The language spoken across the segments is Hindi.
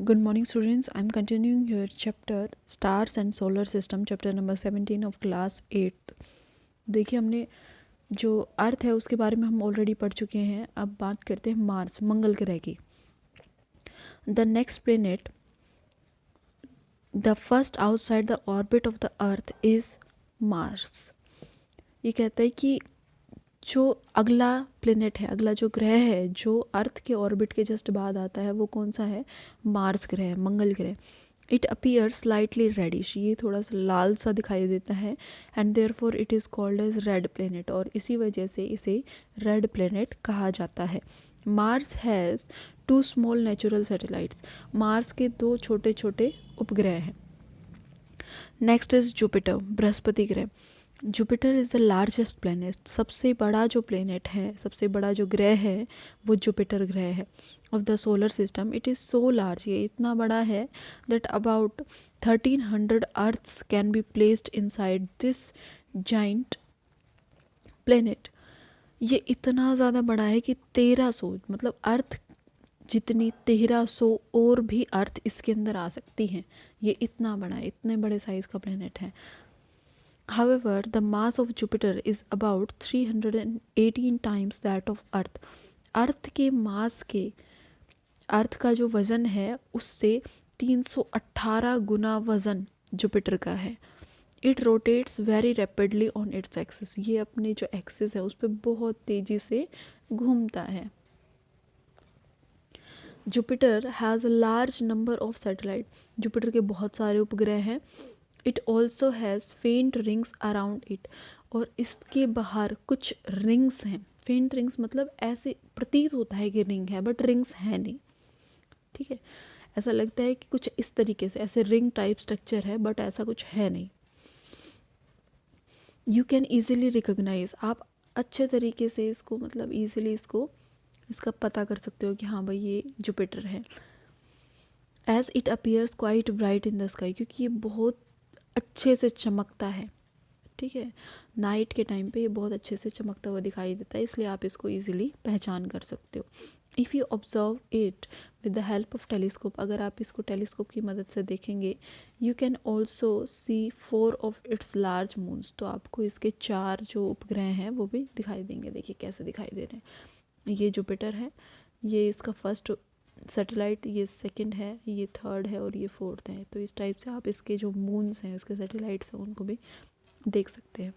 Good morning, students. I'm continuing your chapter Stars and Solar System, chapter number 17 of class 8th. देखिए, हमने जो अर्थ है उसके बारे में हम ऑलरेडी पढ़ चुके हैं. अब बात करते हैं मार्स, मंगल ग्रह की. The next planet, the first outside the orbit of the earth is Mars. ये कहता है कि जो अगला प्लेनेट है, अगला जो ग्रह है जो अर्थ के ऑर्बिट के जस्ट बाद आता है, वो कौन सा है? मार्स ग्रह, मंगल ग्रह. इट अपीयर स्लाइटली रेडिश, ये थोड़ा सा लाल सा दिखाई देता है. And therefore it is called as red planet, और इसी वजह से इसे रेड प्लेनेट कहा जाता है. Mars has 2 small natural satellites. Mars के 2 छोटे छोटे उपग्रह हैं. नेक्स्ट इज जुपिटर, बृहस्पति ग्रह. Jupiter is the largest planet, सबसे बड़ा जो प्लेनेट है, सबसे बड़ा जो ग्रह है वो जुपिटर ग्रह है. Of the solar system it is so large, ये इतना बड़ा है that about 1300 earths can be placed inside this giant planet. ये इतना ज़्यादा बड़ा है कि 1300, मतलब अर्थ जितनी 1300 और भी अर्थ इसके अंदर आ सकती हैं. ये इतना बड़ा है, इतने बड़े साइज़ का प्लेनेट है. However, the mass of Jupiter is about 318 times that of Earth. अर्थ के मास के, अर्थ का जो वज़न है उससे 318 गुना वज़न जुपिटर का है. It rotates very rapidly on its axis, ये अपने जो एक्सिस है उस पर बहुत तेज़ी से घूमता है. Jupiter has a large number of satellite, Jupiter के बहुत सारे उपग्रह हैं. इट ऑल्सो हैज़ फेंट रिंग्स अराउंड इट, और इसके बाहर कुछ रिंग्स हैं. फेंट रिंग्स मतलब ऐसे प्रतीत होता है कि रिंग है बट रिंग्स है नहीं. ठीक है, ऐसा लगता है कि कुछ इस तरीके से ऐसे रिंग टाइप स्ट्रक्चर है बट ऐसा कुछ है नहीं. यू कैन ईजिली रिकग्नाइज, आप अच्छे तरीके से इसको, मतलब ईजिली इसका पता कर सकते हो कि हाँ भाई ये जुपिटर है. As it appears quite bright in the sky, क्योंकि ये बहुत अच्छे से चमकता है. ठीक है, नाइट के टाइम पे ये बहुत अच्छे से चमकता हुआ दिखाई देता है, इसलिए आप इसको इजीली पहचान कर सकते हो. If you observe it with the help of telescope, अगर आप इसको टेलीस्कोप की मदद से देखेंगे, you can also see 4 of its large moons, तो आपको इसके 4 जो उपग्रह हैं वो भी दिखाई देंगे. देखिए कैसे दिखाई दे रहे हैं. ये जुपिटर है, ये इसका फर्स्ट सैटेलाइट, ये सेकंड है, ये थर्ड है और ये फोर्थ है. तो इस टाइप से आप इसके जो मून्स हैं, इसके सैटेलाइट्स हैं, उनको भी देख सकते हैं.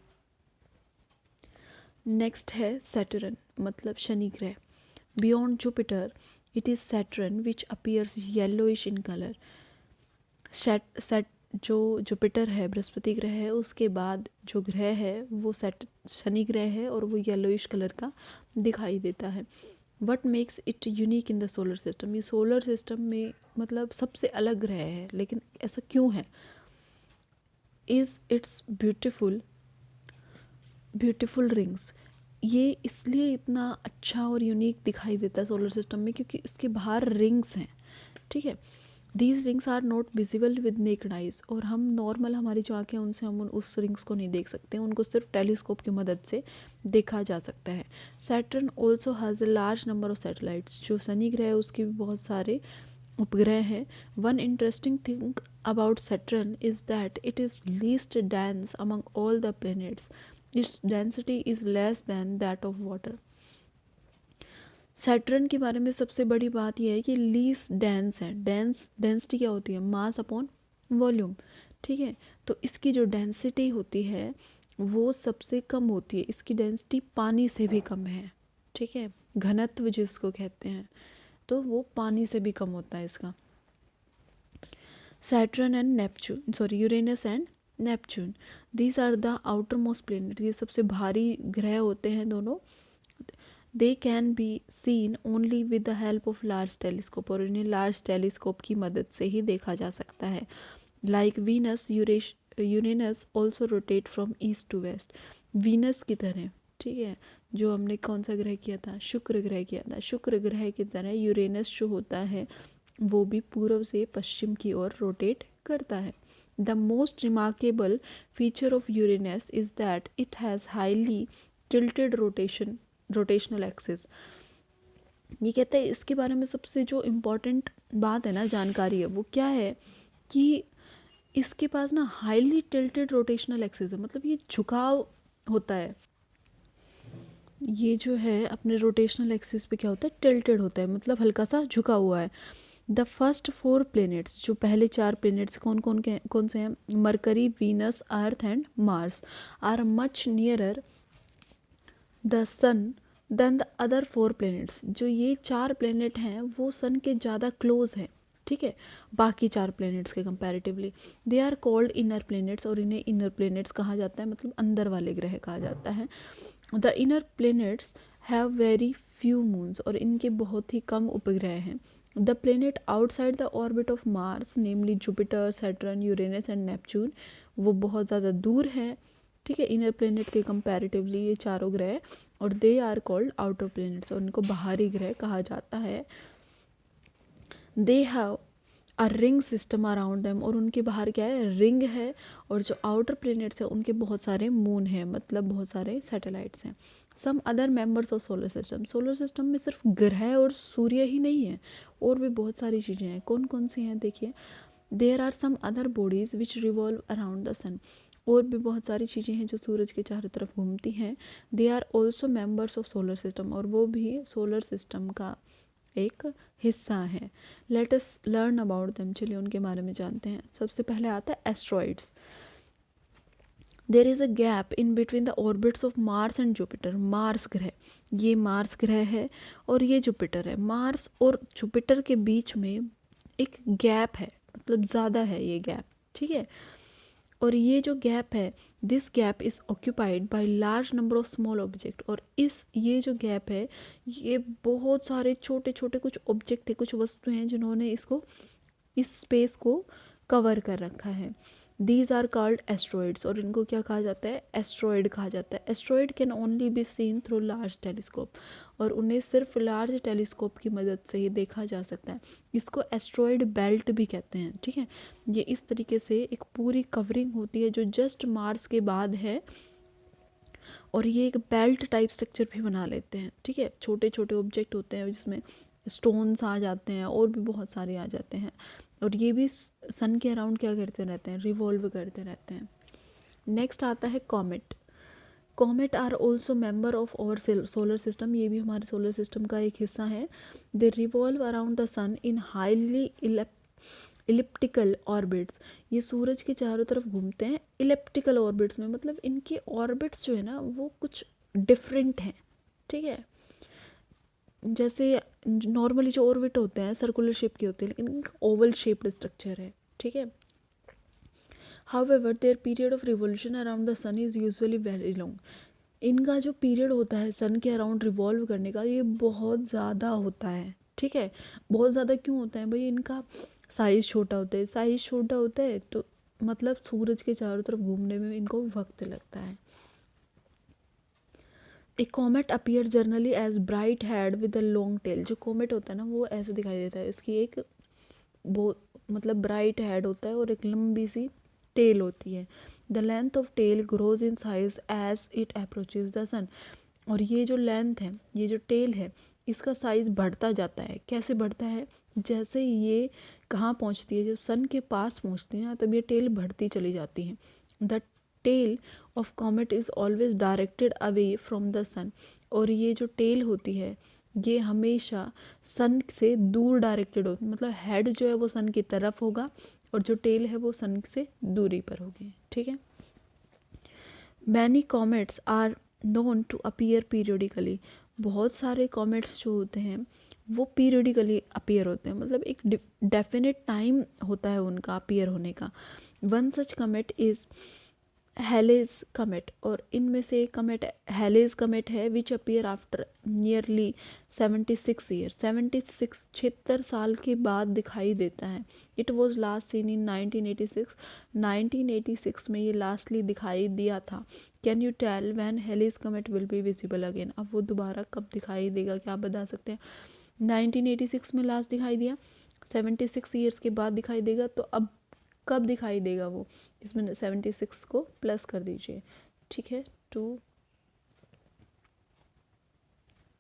नेक्स्ट है सैटर्न, मतलब शनि ग्रह. Beyond Jupiter it is Saturn which appears yellowish in colour. जो जुपिटर है, बृहस्पति ग्रह है, उसके बाद जो ग्रह है वो शनि ग्रह है और वो येलोइश कलर का दिखाई देता है. What makes it unique in the solar system, ये सोलर सिस्टम में मतलब सबसे अलग ग्रह है, लेकिन ऐसा क्यों है? इज़ इट्स ब्यूटिफुल रिंग्स, ये इसलिए इतना अच्छा और यूनिक दिखाई देता है सोलर सिस्टम में क्योंकि इसके बाहर रिंग्स हैं. ठीक है, these rings are not visible with naked eyes, और हम नॉर्मल हमारी जो आँखें उनसे हम उस रिंग्स को नहीं देख सकते, उनको सिर्फ टेलीस्कोप की मदद से देखा जा सकता है. Saturn also has a large number of satellites, जो शनि ग्रह है उसके भी बहुत सारे उपग्रह हैं. One interesting thing about Saturn is that it is least dense among all the planets. Its density is less than that of water. Saturn के बारे में सबसे बड़ी बात यह है कि लीस्ट डेंस है. डेंसिटी क्या होती है? Mass upon volume. ठीक है, तो इसकी जो डेंसिटी होती है वो सबसे कम होती है. इसकी डेंसिटी पानी से भी कम है. ठीक है, घनत्व जिसको कहते हैं, तो वो पानी से भी कम होता है इसका. Saturn and Neptune, sorry, Uranus and Neptune, these are the outer most planet, ये सबसे भारी ग्रह होते हैं दोनों. They can be seen only with the help of large telescope, और इन्हें लार्ज टेलीस्कोप की मदद से ही देखा जा सकता है. Like Venus, Uranus also rotate from east to west, Venus की तरह. ठीक है, जो हमने कौन सा ग्रह किया था? शुक्र ग्रह किया था. शुक्र ग्रह की तरह यूरेनस जो होता है वो भी पूर्व से पश्चिम की ओर रोटेट करता है. The most remarkable feature of Uranus is that it has highly tilted rotational axis. ये कहता है इसके बारे में सबसे जो इम्पोर्टेंट बात है ना, जानकारी है, वो क्या है कि इसके पास ना हाईली टिल्टेड रोटेशनल एक्सिस है, मतलब ये झुकाव होता है। ये जो है अपने रोटेशनल एक्सिस पे क्या होता है, टिल्टेड होता है, मतलब हल्का सा झुका हुआ है। द फर्स्ट 4 प्लैनेट्स, जो पहले 4 प्लैनेट्स कौन से हैं, Mercury, Venus, Earth and Mars, are much nearer the sun than the other 4 planets. जो ये 4 प्लैनेट हैं वो सन के ज़्यादा क्लोज हैं, ठीक है, बाकी 4 प्लैनेट्स के comparatively. They are called inner planets, और इन्हें इनर प्लैनेट्स कहा जाता है, मतलब अंदर वाले ग्रह कहा जाता है। The inner planets have very few moons, और इनके बहुत ही कम उपग्रह हैं। The planet outside the orbit of Mars namely Jupiter, Saturn, Uranus and Neptune, वो बहुत ज़्यादा दूर है, ठीक है, इनर प्लैनेट के कंपैरेटिवली ये चारों ग्रह, और they are called outer planets, और उनको बाहरी ग्रह कहा जाता है। They have a ring system around them, और उनके बाहर क्या है, रिंग है, और जो आउटर प्लैनेट्स हैं उनके बहुत सारे मून हैं, मतलब बहुत सारे सैटेलाइट्स हैं। Some other members of solar system में सिर्फ ग्रह और सूर्य ही नहीं है, और भी बहुत सारी चीज़ें हैं। कौन कौन सी हैं देखिए, there are some other bodies which revolve around the sun, और भी बहुत सारी चीज़ें हैं जो सूरज के चारों तरफ घूमती हैं। They are also members of solar system, और वो भी सोलर सिस्टम का एक हिस्सा है। Let us learn about them, चलिए उनके बारे में जानते हैं। सबसे पहले आता है asteroids. There is a gap in between the orbits of Mars and Jupiter. Mars ग्रह, ये मार्स ग्रह है और ये जुपिटर है। मार्स और जुपिटर के बीच में एक गैप है, मतलब ज़्यादा है ये गैप, ठीक है। और ये जो गैप है, this gap is occupied by large number of small object, और ये जो गैप है ये बहुत सारे छोटे छोटे कुछ ऑब्जेक्ट है, कुछ वस्तु हैं जिन्होंने इस स्पेस को कवर कर रखा है। दीज आर कॉल्ड एस्ट्रॉइड्स, और इनको क्या कहा जाता है, एस्ट्रॉइड कहा जाता है। Asteroid can only be seen through large telescope, और उन्हें सिर्फ लार्ज टेलीस्कोप की मदद से ही देखा जा सकता है। इसको एस्ट्रॉइड बेल्ट भी कहते हैं, ठीक है। ये इस तरीके से एक पूरी कवरिंग होती है जो जस्ट मार्स के बाद है, और ये एक बेल्ट टाइप स्ट्रक्चर भी बना लेते हैं, ठीक है। छोटे छोटे ऑब्जेक्ट होते हैं जिसमें स्टोन्स आ जाते हैं और भी बहुत सारे आ जाते हैं, और ये भी सन के अराउंड क्या करते रहते हैं, रिवॉल्व करते रहते हैं। नेक्स्ट आता है comet. Comet are also member of our solar system, ये भी हमारे सोलर सिस्टम का एक हिस्सा है। They revolve around the sun in highly elliptical orbits, ये सूरज के चारों तरफ घूमते हैं इलिप्टिकल ऑर्बिट्स में, मतलब इनके ऑर्बिट्स जो है ना वो कुछ डिफरेंट हैं, ठीक है। जैसे नॉर्मली जो ऑर्बिट होते हैं सर्कुलर शेप के होते हैं, लेकिन इनका ओवल शेप्ड स्ट्रक्चर है, ठीक है। However their period of revolution around the sun is usually very long, इनका जो पीरियड होता है सन के अराउंड रिवॉल्व करने का ये बहुत ज़्यादा होता है, ठीक है। बहुत ज़्यादा क्यों होता है भाई, इनका साइज़ छोटा होता है, साइज़ छोटा होता है तो मतलब सूरज के चारों तरफ घूमने में इनको वक्त लगता है। A comet appear generally as bright head with a long tail, जो कॉमेट होता है ना वो ऐसे दिखाई देता है, इसकी एक बहुत मतलब ब्राइट हेड होता है और एक लंबी सी टेल होती है। The length of tail grows in size as it approaches the sun, और ये जो लेंथ है, ये जो टेल है, इसका साइज़ बढ़ता जाता है। कैसे बढ़ता है, जैसे ये कहाँ पहुँचती है, जब सन के पास पहुँचती है ना तब ये टेल बढ़ती चली जाती है। The tail of comet is always directed away from the sun, और ये जो टेल होती है ये हमेशा सन से दूर डायरेक्टेड होती है, मतलब हेड जो है वो सन की तरफ होगा और जो टेल है वो सन से दूरी पर होगी, ठीक है। Many comets are known to appear periodically, बहुत सारे कॉमेट्स जो होते हैं वो पीरियडिकली अपीयर होते हैं, मतलब एक डेफिनेट टाइम होता है उनका अपीयर होने का। वन सच कमेट इज़ हेलेज कमेट, और इनमें से एक कमेट हेलेज कमेट है which appear after nearly 76 year, 76 साल के बाद दिखाई देता है। It was last seen in 1986, 1986 में ये लास्टली दिखाई दिया था। Can you tell when Halley's comet will be visible again, अब वो दोबारा कब दिखाई देगा, क्या आप बता सकते हैं। 1986 में लास्ट दिखाई दिया, 76 ईयर्स के बाद दिखाई देगा, तो अब कब दिखाई देगा वो, इसमें 76 को प्लस कर दीजिए, ठीक है, 2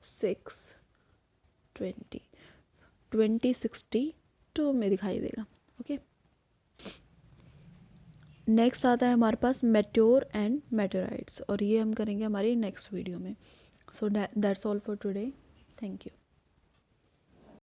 6 2062 में दिखाई देगा। ओके, नेक्स्ट आता है हमारे पास मेट्योर एंड मेटेराइट्स, और ये हम करेंगे हमारी नेक्स्ट वीडियो में। So that's all for today, thank you.